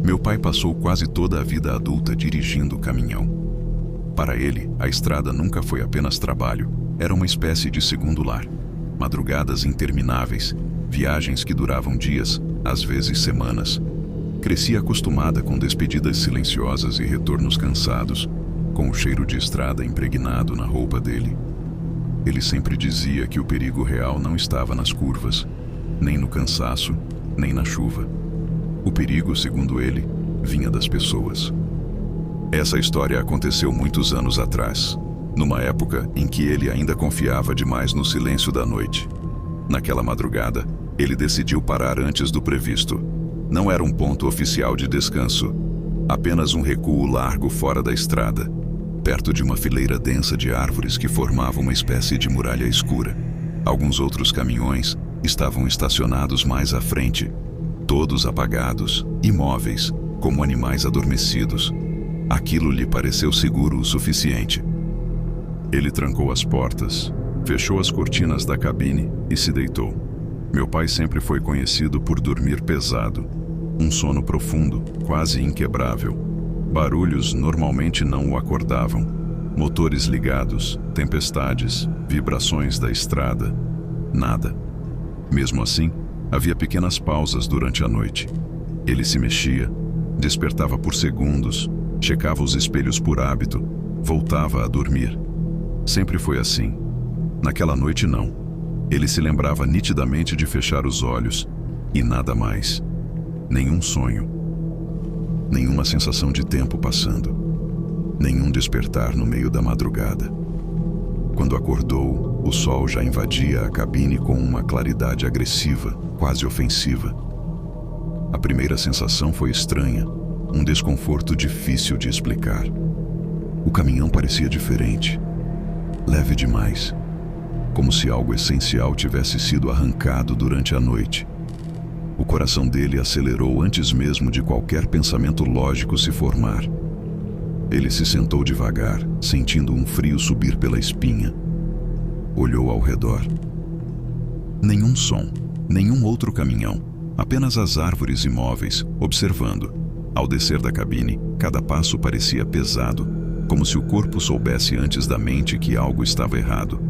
Meu pai passou quase toda a vida adulta dirigindo o caminhão. Para ele, a estrada nunca foi apenas trabalho, era uma espécie de segundo lar. Madrugadas intermináveis, viagens que duravam dias, às vezes semanas. Crescia acostumada com despedidas silenciosas e retornos cansados, com o cheiro de estrada impregnado na roupa dele. Ele sempre dizia que o perigo real não estava nas curvas, nem no cansaço, nem na chuva. O perigo, segundo ele, vinha das pessoas. Essa história aconteceu muitos anos atrás, numa época em que ele ainda confiava demais no silêncio da noite. Naquela madrugada, ele decidiu parar antes do previsto. Não era um ponto oficial de descanso, apenas um recuo largo fora da estrada, perto de uma fileira densa de árvores que formava uma espécie de muralha escura. Alguns outros caminhões estavam estacionados mais à frente, todos apagados, imóveis, como animais adormecidos. Aquilo lhe pareceu seguro o suficiente. Ele trancou as portas, fechou as cortinas da cabine e se deitou. Meu pai sempre foi conhecido por dormir pesado, um sono profundo, quase inquebrável. Barulhos normalmente não o acordavam. Motores ligados, tempestades, vibrações da estrada. Nada. Mesmo assim, havia pequenas pausas durante a noite. Ele se mexia, despertava por segundos, checava os espelhos por hábito, voltava a dormir. Sempre foi assim. Naquela noite não. Ele se lembrava nitidamente de fechar os olhos e nada mais. Nenhum sonho. Nenhuma sensação de tempo passando. Nenhum despertar no meio da madrugada. Quando acordou, o sol já invadia a cabine com uma claridade agressiva, quase ofensiva. A primeira sensação foi estranha, um desconforto difícil de explicar. O caminhão parecia diferente, leve demais, como se algo essencial tivesse sido arrancado durante a noite. O coração dele acelerou antes mesmo de qualquer pensamento lógico se formar. Ele se sentou devagar, sentindo um frio subir pela espinha. Olhou ao redor. Nenhum som, nenhum outro caminhão, apenas as árvores imóveis, observando. Ao descer da cabine, cada passo parecia pesado, como se o corpo soubesse antes da mente que algo estava errado.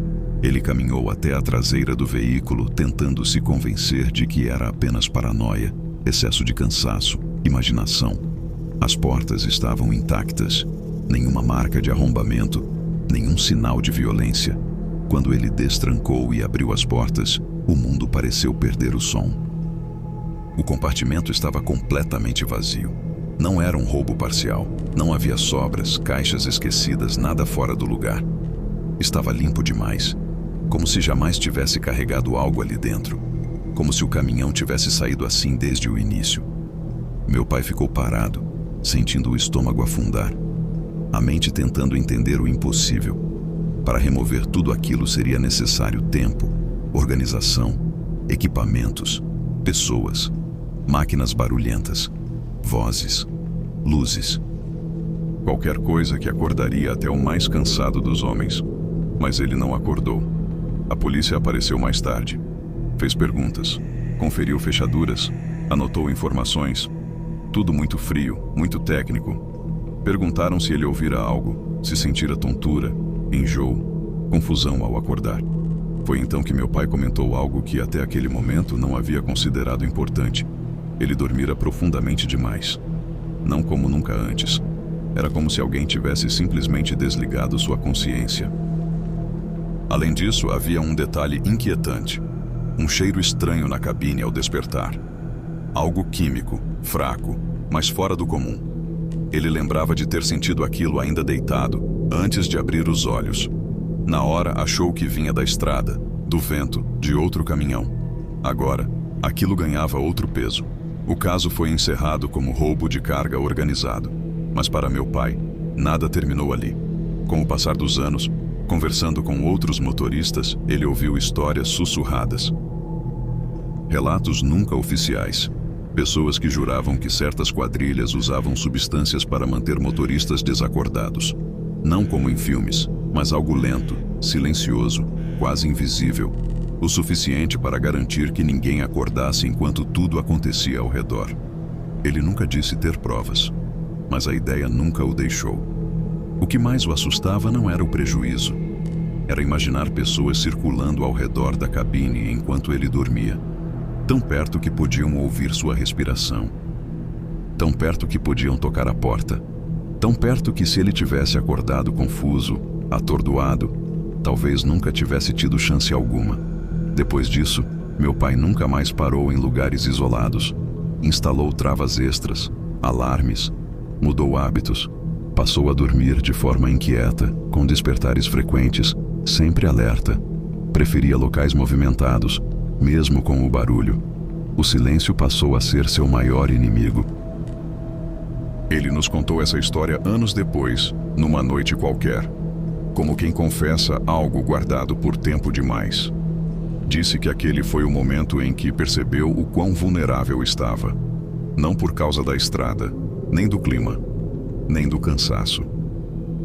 Ele caminhou até a traseira do veículo, tentando se convencer de que era apenas paranoia, excesso de cansaço, imaginação. As portas estavam intactas, nenhuma marca de arrombamento, nenhum sinal de violência. Quando ele destrancou e abriu as portas, o mundo pareceu perder o som. O compartimento estava completamente vazio. Não era um roubo parcial. Não havia sobras, caixas esquecidas, nada fora do lugar. Estava limpo demais, como se jamais tivesse carregado algo ali dentro. Como se o caminhão tivesse saído assim desde o início. Meu pai ficou parado, sentindo o estômago afundar, a mente tentando entender o impossível. Para remover tudo aquilo seria necessário tempo, organização, equipamentos, pessoas, máquinas barulhentas, vozes, luzes. Qualquer coisa que acordaria até o mais cansado dos homens. Mas ele não acordou. A polícia apareceu mais tarde. Fez perguntas, conferiu fechaduras, anotou informações. Tudo muito frio, muito técnico. Perguntaram se ele ouvira algo, se sentira tontura, enjoo, confusão ao acordar. Foi então que meu pai comentou algo que até aquele momento não havia considerado importante. Ele dormira profundamente demais. Não como nunca antes. Era como se alguém tivesse simplesmente desligado sua consciência. Além disso, havia um detalhe inquietante. Um cheiro estranho na cabine ao despertar. Algo químico, fraco, mas fora do comum. Ele lembrava de ter sentido aquilo ainda deitado, antes de abrir os olhos. Na hora, achou que vinha da estrada, do vento, de outro caminhão. Agora, aquilo ganhava outro peso. O caso foi encerrado como roubo de carga organizado. Mas para meu pai, nada terminou ali. Com o passar dos anos, conversando com outros motoristas, ele ouviu histórias sussurradas. Relatos nunca oficiais. Pessoas que juravam que certas quadrilhas usavam substâncias para manter motoristas desacordados. Não como em filmes, mas algo lento, silencioso, quase invisível. O suficiente para garantir que ninguém acordasse enquanto tudo acontecia ao redor. Ele nunca disse ter provas, mas a ideia nunca o deixou. O que mais o assustava não era o prejuízo. Era imaginar pessoas circulando ao redor da cabine enquanto ele dormia, tão perto que podiam ouvir sua respiração, tão perto que podiam tocar a porta, tão perto que, se ele tivesse acordado confuso, atordoado, talvez nunca tivesse tido chance alguma. Depois disso, meu pai nunca mais parou em lugares isolados. Instalou travas extras, alarmes, mudou hábitos, passou a dormir de forma inquieta, com despertares frequentes, sempre alerta. Preferia locais movimentados, mesmo com o barulho. O silêncio passou a ser seu maior inimigo. Ele nos contou essa história anos depois, numa noite qualquer, como quem confessa algo guardado por tempo demais. Disse que aquele foi o momento em que percebeu o quão vulnerável estava. Não por causa da estrada, nem do clima, nem do cansaço,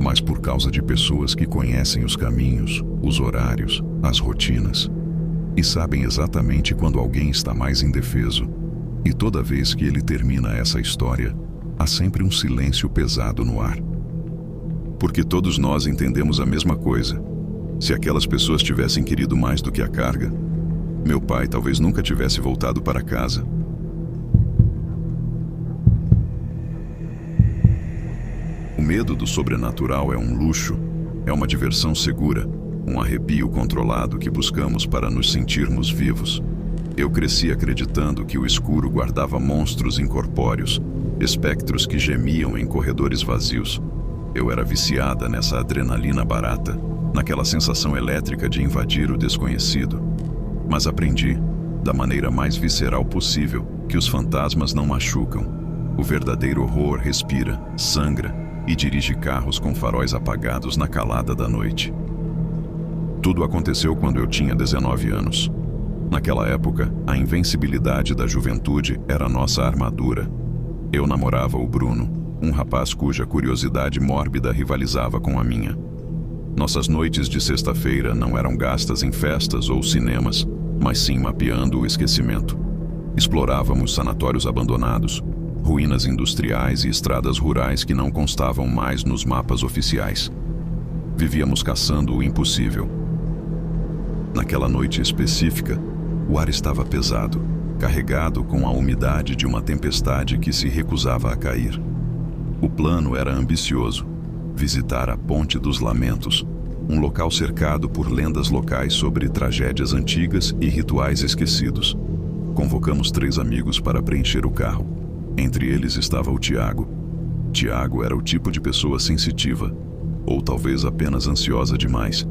mas por causa de pessoas que conhecem os caminhos, os horários, as rotinas, e sabem exatamente quando alguém está mais indefeso. E toda vez que ele termina essa história, há sempre um silêncio pesado no ar. Porque todos nós entendemos a mesma coisa. Se aquelas pessoas tivessem querido mais do que a carga, meu pai talvez nunca tivesse voltado para casa. O medo do sobrenatural é um luxo, é uma diversão segura, um arrepio controlado que buscamos para nos sentirmos vivos. Eu cresci acreditando que o escuro guardava monstros incorpóreos, espectros que gemiam em corredores vazios. Eu era viciada nessa adrenalina barata, naquela sensação elétrica de invadir o desconhecido. Mas aprendi, da maneira mais visceral possível, que os fantasmas não machucam. O verdadeiro horror respira, sangra e dirige carros com faróis apagados na calada da noite. Tudo aconteceu quando eu tinha 19 anos. Naquela época, a invencibilidade da juventude era nossa armadura. Eu namorava o Bruno, um rapaz cuja curiosidade mórbida rivalizava com a minha. Nossas noites de sexta-feira não eram gastas em festas ou cinemas, mas sim mapeando o esquecimento. Explorávamos sanatórios abandonados, ruínas industriais e estradas rurais que não constavam mais nos mapas oficiais. Vivíamos caçando o impossível. Naquela noite específica, o ar estava pesado, carregado com a umidade de uma tempestade que se recusava a cair. O plano era ambicioso: visitar a Ponte dos Lamentos, um local cercado por lendas locais sobre tragédias antigas e rituais esquecidos. Convocamos 3 amigos para preencher o carro. Entre eles estava o Tiago. Tiago era o tipo de pessoa sensitiva, ou talvez apenas ansiosa demais.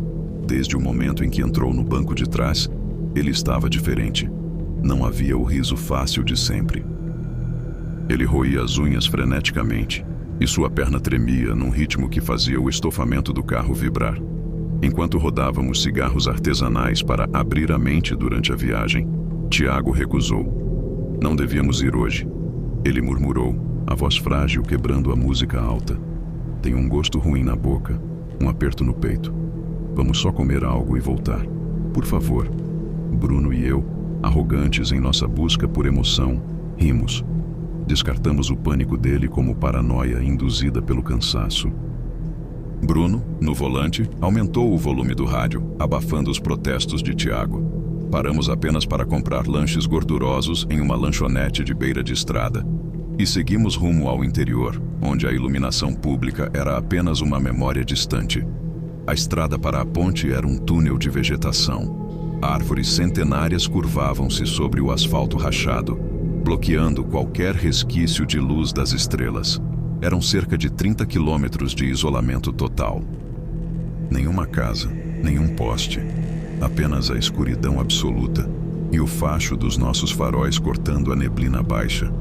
Desde o momento em que entrou no banco de trás, ele estava diferente. Não havia o riso fácil de sempre. Ele roía as unhas freneticamente, e sua perna tremia num ritmo que fazia o estofamento do carro vibrar. Enquanto rodávamos cigarros artesanais para abrir a mente durante a viagem, Tiago recusou. Não devíamos ir hoje. Ele murmurou, a voz frágil quebrando a música alta. Tenho um gosto ruim na boca, um aperto no peito. Vamos só comer algo e voltar. Por favor. Bruno e eu, arrogantes em nossa busca por emoção, rimos. Descartamos o pânico dele como paranoia induzida pelo cansaço. Bruno, no volante, aumentou o volume do rádio, abafando os protestos de Tiago. Paramos apenas para comprar lanches gordurosos em uma lanchonete de beira de estrada. E seguimos rumo ao interior, onde a iluminação pública era apenas uma memória distante. A estrada para a ponte era um túnel de vegetação. Árvores centenárias curvavam-se sobre o asfalto rachado, bloqueando qualquer resquício de luz das estrelas. Eram cerca de 30 quilômetros de isolamento total. Nenhuma casa, nenhum poste. Apenas a escuridão absoluta e o facho dos nossos faróis cortando a neblina baixa.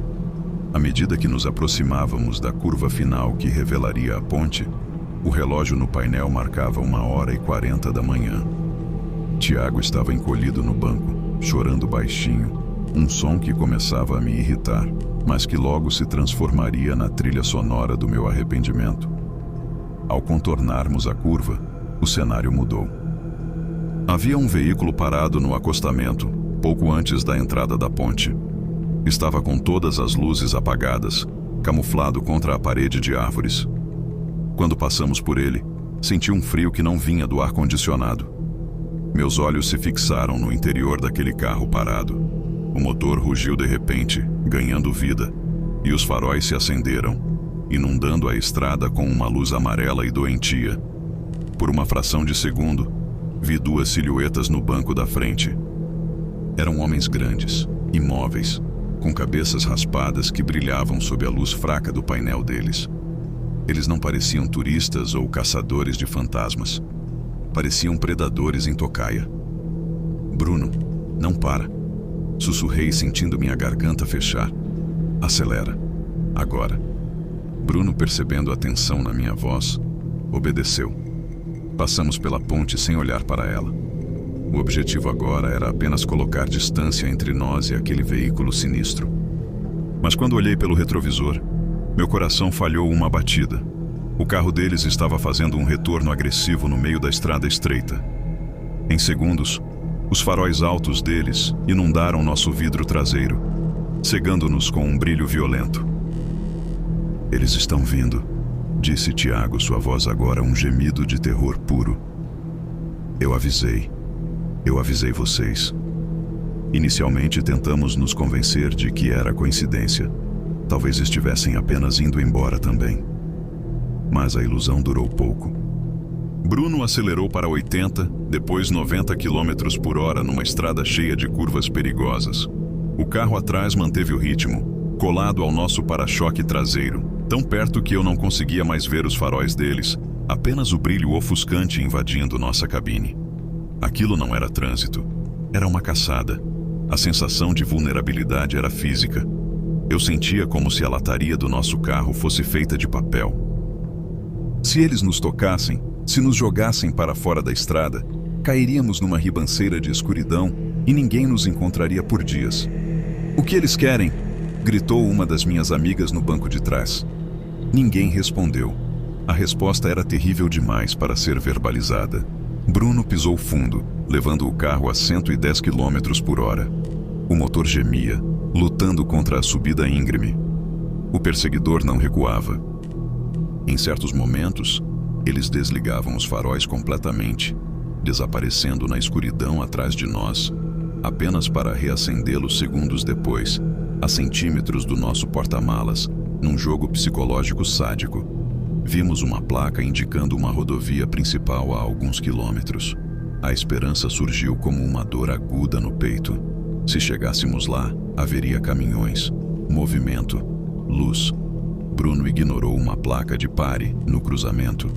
À medida que nos aproximávamos da curva final que revelaria a ponte, o relógio no painel marcava 1h40 da manhã. Tiago estava encolhido no banco, chorando baixinho, um som que começava a me irritar, mas que logo se transformaria na trilha sonora do meu arrependimento. Ao contornarmos a curva, o cenário mudou. Havia um veículo parado no acostamento, pouco antes da entrada da ponte. Estava com todas as luzes apagadas, camuflado contra a parede de árvores. Quando passamos por ele, senti um frio que não vinha do ar-condicionado. Meus olhos se fixaram no interior daquele carro parado. O motor rugiu de repente, ganhando vida, e os faróis se acenderam, inundando a estrada com uma luz amarela e doentia. Por uma fração de segundo, vi duas silhuetas no banco da frente. Eram homens grandes, imóveis, com cabeças raspadas que brilhavam sob a luz fraca do painel deles. Eles não pareciam turistas ou caçadores de fantasmas. Pareciam predadores em tocaia. Bruno, não para. Sussurrei sentindo minha garganta fechar. Acelera. Agora. Bruno, percebendo a tensão na minha voz, obedeceu. Passamos pela ponte sem olhar para ela. O objetivo agora era apenas colocar distância entre nós e aquele veículo sinistro. Mas quando olhei pelo retrovisor, meu coração falhou uma batida. O carro deles estava fazendo um retorno agressivo no meio da estrada estreita. Em segundos, os faróis altos deles inundaram nosso vidro traseiro, cegando-nos com um brilho violento. "Eles estão vindo", disse Tiago, sua voz agora um gemido de terror puro. Eu avisei vocês. Inicialmente tentamos nos convencer de que era coincidência. Talvez estivessem apenas indo embora também. Mas a ilusão durou pouco. Bruno acelerou para 80, depois 90 km por hora numa estrada cheia de curvas perigosas. O carro atrás manteve o ritmo, colado ao nosso para-choque traseiro, tão perto que eu não conseguia mais ver os faróis deles, apenas o brilho ofuscante invadindo nossa cabine. Aquilo não era trânsito, era uma caçada. A sensação de vulnerabilidade era física. Eu sentia como se a lataria do nosso carro fosse feita de papel. Se eles nos tocassem, se nos jogassem para fora da estrada, cairíamos numa ribanceira de escuridão e ninguém nos encontraria por dias. "O que eles querem?", gritou uma das minhas amigas no banco de trás. Ninguém respondeu. A resposta era terrível demais para ser verbalizada. Bruno pisou fundo, levando o carro a 110 km por hora. O motor gemia, lutando contra a subida íngreme. O perseguidor não recuava. Em certos momentos, eles desligavam os faróis completamente, desaparecendo na escuridão atrás de nós, apenas para reacendê-los segundos depois, a centímetros do nosso porta-malas, num jogo psicológico sádico. Vimos uma placa indicando uma rodovia principal a alguns quilômetros. A esperança surgiu como uma dor aguda no peito. Se chegássemos lá, haveria caminhões, movimento, luz. Bruno ignorou uma placa de pare no cruzamento,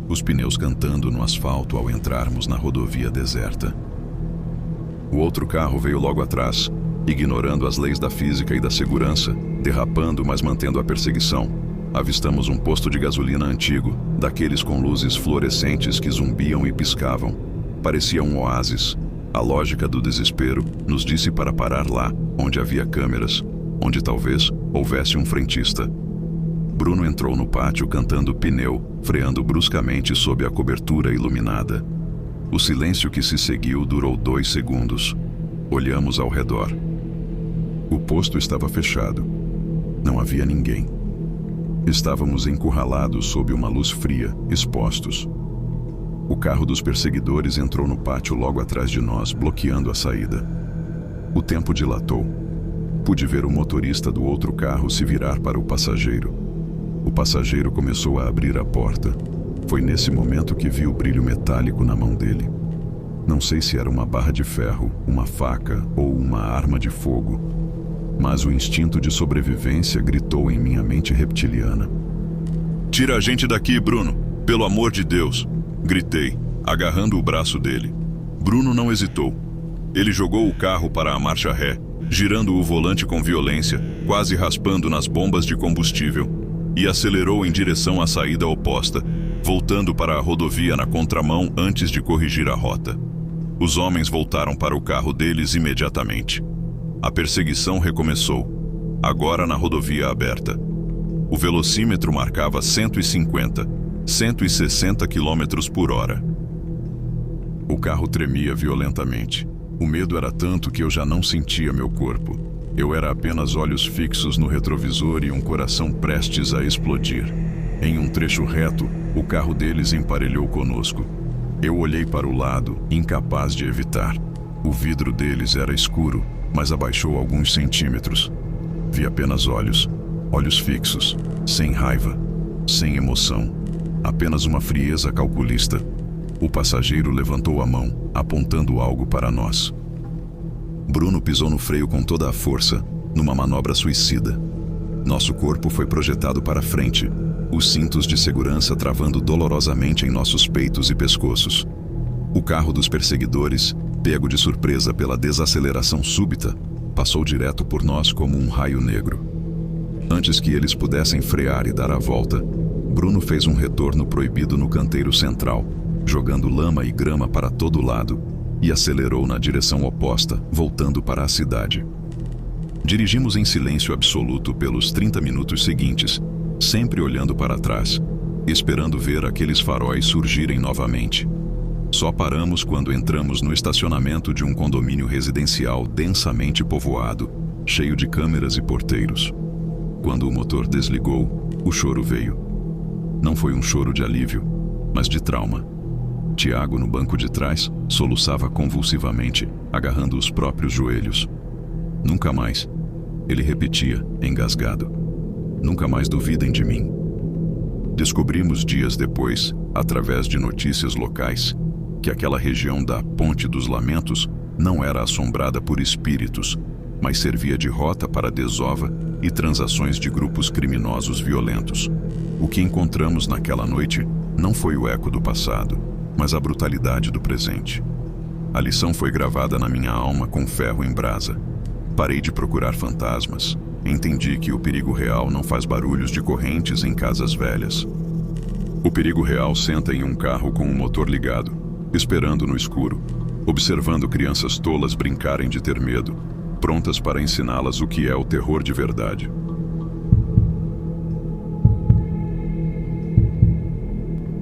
os pneus cantando no asfalto ao entrarmos na rodovia deserta. O outro carro veio logo atrás, ignorando as leis da física e da segurança, derrapando, mas mantendo a perseguição. Avistamos um posto de gasolina antigo, daqueles com luzes fluorescentes que zumbiam e piscavam. Parecia um oásis. A lógica do desespero nos disse para parar lá, onde havia câmeras, onde talvez houvesse um frentista. Bruno entrou no pátio cantando pneu, freando bruscamente sob a cobertura iluminada. O silêncio que se seguiu durou 2 segundos. Olhamos ao redor. O posto estava fechado. Não havia ninguém. Estávamos encurralados sob uma luz fria, expostos. O carro dos perseguidores entrou no pátio logo atrás de nós, bloqueando a saída. O tempo dilatou. Pude ver o motorista do outro carro se virar para o passageiro. O passageiro começou a abrir a porta. Foi nesse momento que vi o brilho metálico na mão dele. Não sei se era uma barra de ferro, uma faca ou uma arma de fogo, mas o instinto de sobrevivência gritou em minha mente reptiliana. "Tira a gente daqui, Bruno! Pelo amor de Deus!", gritei, agarrando o braço dele. Bruno não hesitou. Ele jogou o carro para a marcha ré, girando o volante com violência, quase raspando nas bombas de combustível, e acelerou em direção à saída oposta, voltando para a rodovia na contramão antes de corrigir a rota. Os homens voltaram para o carro deles imediatamente. A perseguição recomeçou, agora na rodovia aberta. O velocímetro marcava 150, 160 km por hora. O carro tremia violentamente. O medo era tanto que eu já não sentia meu corpo. Eu era apenas olhos fixos no retrovisor e um coração prestes a explodir. Em um trecho reto, o carro deles emparelhou conosco. Eu olhei para o lado, incapaz de evitar. O vidro deles era escuro, mas abaixou alguns centímetros. Vi apenas olhos fixos, sem raiva, sem emoção, apenas uma frieza calculista. O passageiro levantou a mão, apontando algo para nós. Bruno pisou no freio com toda a força, numa manobra suicida. Nosso corpo foi projetado para frente, os cintos de segurança travando dolorosamente em nossos peitos e pescoços. O carro dos perseguidores, pego de surpresa pela desaceleração súbita, passou direto por nós como um raio negro. Antes que eles pudessem frear e dar a volta, Bruno fez um retorno proibido no canteiro central, jogando lama e grama para todo lado, e acelerou na direção oposta, voltando para a cidade. Dirigimos em silêncio absoluto pelos 30 minutos seguintes, sempre olhando para trás, esperando ver aqueles faróis surgirem novamente. Só paramos quando entramos no estacionamento de um condomínio residencial densamente povoado, cheio de câmeras e porteiros. Quando o motor desligou, o choro veio. Não foi um choro de alívio, mas de trauma. Tiago, no banco de trás, soluçava convulsivamente, agarrando os próprios joelhos. Nunca mais, ele repetia, engasgado. Nunca mais duvidem de mim. Descobrimos dias depois, através de notícias locais, que aquela região da Ponte dos Lamentos não era assombrada por espíritos, mas servia de rota para desova e transações de grupos criminosos violentos. O que encontramos naquela noite não foi o eco do passado, mas a brutalidade do presente. A lição foi gravada na minha alma com ferro em brasa. Parei de procurar fantasmas. Entendi que o perigo real não faz barulhos de correntes em casas velhas. O perigo real senta em um carro com o motor ligado, esperando no escuro, observando crianças tolas brincarem de ter medo, prontas para ensiná-las o que é o terror de verdade.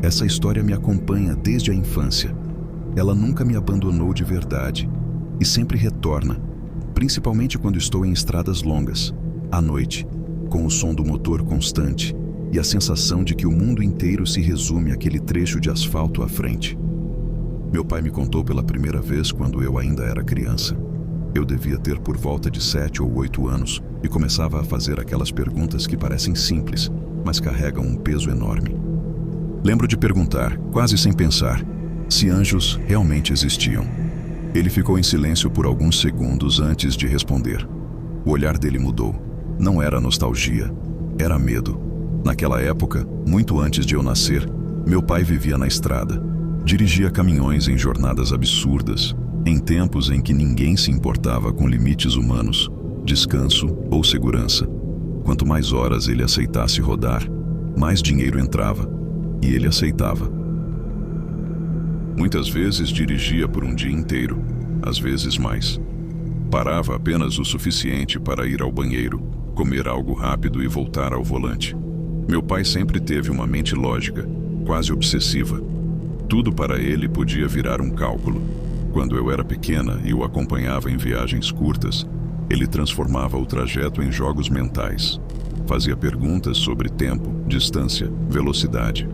Essa história me acompanha desde a infância. Ela nunca me abandonou de verdade e sempre retorna, principalmente quando estou em estradas longas, à noite, com o som do motor constante e a sensação de que o mundo inteiro se resume àquele trecho de asfalto à frente. Meu pai me contou pela primeira vez quando eu ainda era criança. Eu devia ter por volta de 7 ou 8 anos e começava a fazer aquelas perguntas que parecem simples, mas carregam um peso enorme. Lembro de perguntar, quase sem pensar, se anjos realmente existiam. Ele ficou em silêncio por alguns segundos antes de responder. O olhar dele mudou. Não era nostalgia, era medo. Naquela época, muito antes de eu nascer, meu pai vivia na estrada. Dirigia caminhões em jornadas absurdas, em tempos em que ninguém se importava com limites humanos, descanso ou segurança. Quanto mais horas ele aceitasse rodar, mais dinheiro entrava, e ele aceitava. Muitas vezes dirigia por um dia inteiro, às vezes mais. Parava apenas o suficiente para ir ao banheiro, comer algo rápido e voltar ao volante. Meu pai sempre teve uma mente lógica, quase obsessiva. Tudo para ele podia virar um cálculo. Quando eu era pequena e o acompanhava em viagens curtas, ele transformava o trajeto em jogos mentais. Fazia perguntas sobre tempo, distância, velocidade.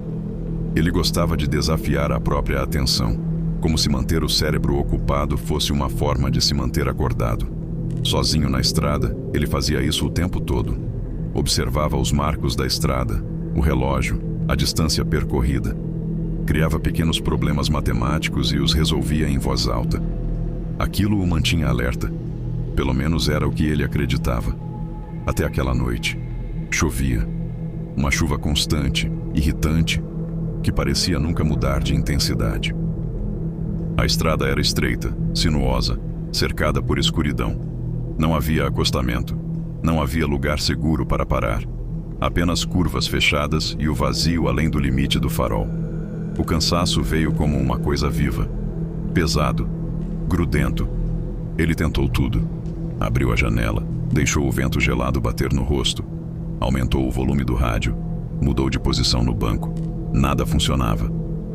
Ele gostava de desafiar a própria atenção, como se manter o cérebro ocupado fosse uma forma de se manter acordado. Sozinho na estrada, ele fazia isso o tempo todo. Observava os marcos da estrada, o relógio, a distância percorrida. Criava pequenos problemas matemáticos e os resolvia em voz alta. Aquilo o mantinha alerta. Pelo menos era o que ele acreditava. Até aquela noite. Chovia. Uma chuva constante, irritante, que parecia nunca mudar de intensidade. A estrada era estreita, sinuosa, cercada por escuridão. Não havia acostamento. Não havia lugar seguro para parar. Apenas curvas fechadas e o vazio além do limite do farol. O cansaço veio como uma coisa viva. Pesado. Grudento. Ele tentou tudo. Abriu a janela, deixou o vento gelado bater no rosto. Aumentou o volume do rádio. Mudou de posição no banco. Nada funcionava.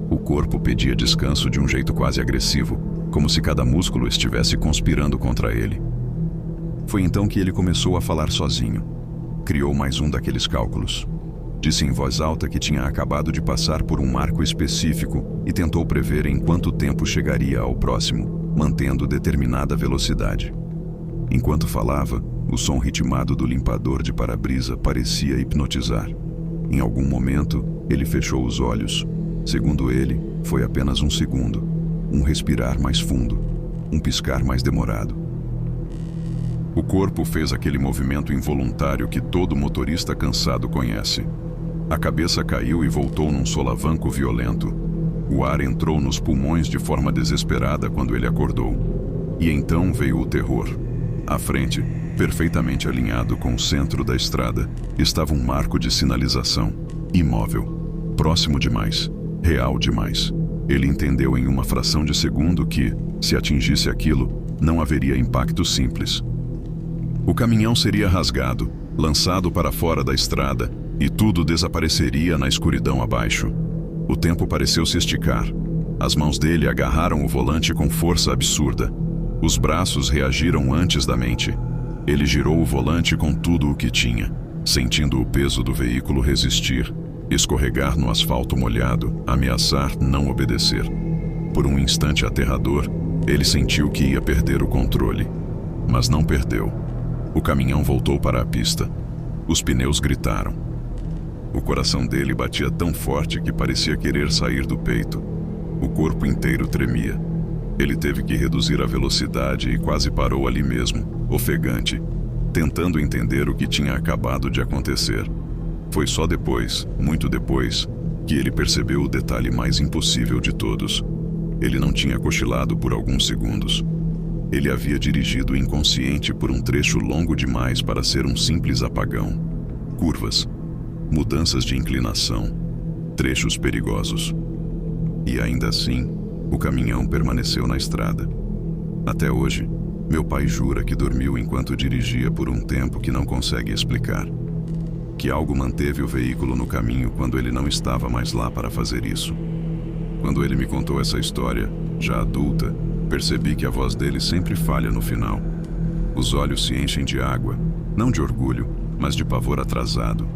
O corpo pedia descanso de um jeito quase agressivo, como se cada músculo estivesse conspirando contra ele. Foi então que ele começou a falar sozinho. Criou mais um daqueles cálculos. Disse em voz alta que tinha acabado de passar por um marco específico e tentou prever em quanto tempo chegaria ao próximo, mantendo determinada velocidade. Enquanto falava, o som ritmado do limpador de para-brisa parecia hipnotizar. Em algum momento, ele fechou os olhos. Segundo ele, foi apenas um segundo. Um respirar mais fundo. Um piscar mais demorado. O corpo fez aquele movimento involuntário que todo motorista cansado conhece. A cabeça caiu e voltou num solavanco violento. O ar entrou nos pulmões de forma desesperada quando ele acordou. E então veio o terror. À frente, perfeitamente alinhado com o centro da estrada, estava um marco de sinalização, imóvel, próximo demais, real demais. Ele entendeu em uma fração de segundo que, se atingisse aquilo, não haveria impacto simples. O caminhão seria rasgado, lançado para fora da estrada, e tudo desapareceria na escuridão abaixo. O tempo pareceu se esticar. As mãos dele agarraram o volante com força absurda. Os braços reagiram antes da mente. Ele girou o volante com tudo o que tinha, sentindo o peso do veículo resistir, escorregar no asfalto molhado, ameaçar não obedecer. Por um instante aterrador, ele sentiu que ia perder o controle. Mas não perdeu. O caminhão voltou para a pista. Os pneus gritaram. O coração dele batia tão forte que parecia querer sair do peito. O corpo inteiro tremia. Ele teve que reduzir a velocidade e quase parou ali mesmo, ofegante, tentando entender o que tinha acabado de acontecer. Foi só depois, muito depois, que ele percebeu o detalhe mais impossível de todos. Ele não tinha cochilado por alguns segundos. Ele havia dirigido inconsciente por um trecho longo demais para ser um simples apagão. Curvas, mudanças de inclinação, trechos perigosos. E ainda assim, o caminhão permaneceu na estrada. Até hoje, meu pai jura que dormiu enquanto dirigia por um tempo que não consegue explicar. Que algo manteve o veículo no caminho quando ele não estava mais lá para fazer isso. Quando ele me contou essa história, já adulta, percebi que a voz dele sempre falha no final. Os olhos se enchem de água, não de orgulho, mas de pavor atrasado.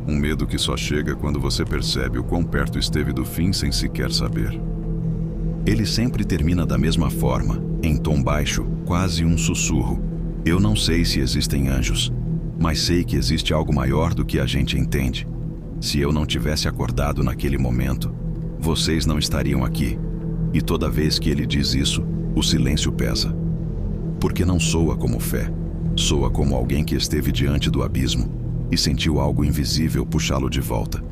Um medo que só chega quando você percebe o quão perto esteve do fim sem sequer saber. Ele sempre termina da mesma forma, em tom baixo, quase um sussurro. Eu não sei se existem anjos, mas sei que existe algo maior do que a gente entende. Se eu não tivesse acordado naquele momento, vocês não estariam aqui. E toda vez que ele diz isso, o silêncio pesa. Porque não soa como fé, soa como alguém que esteve diante do abismo e sentiu algo invisível puxá-lo de volta.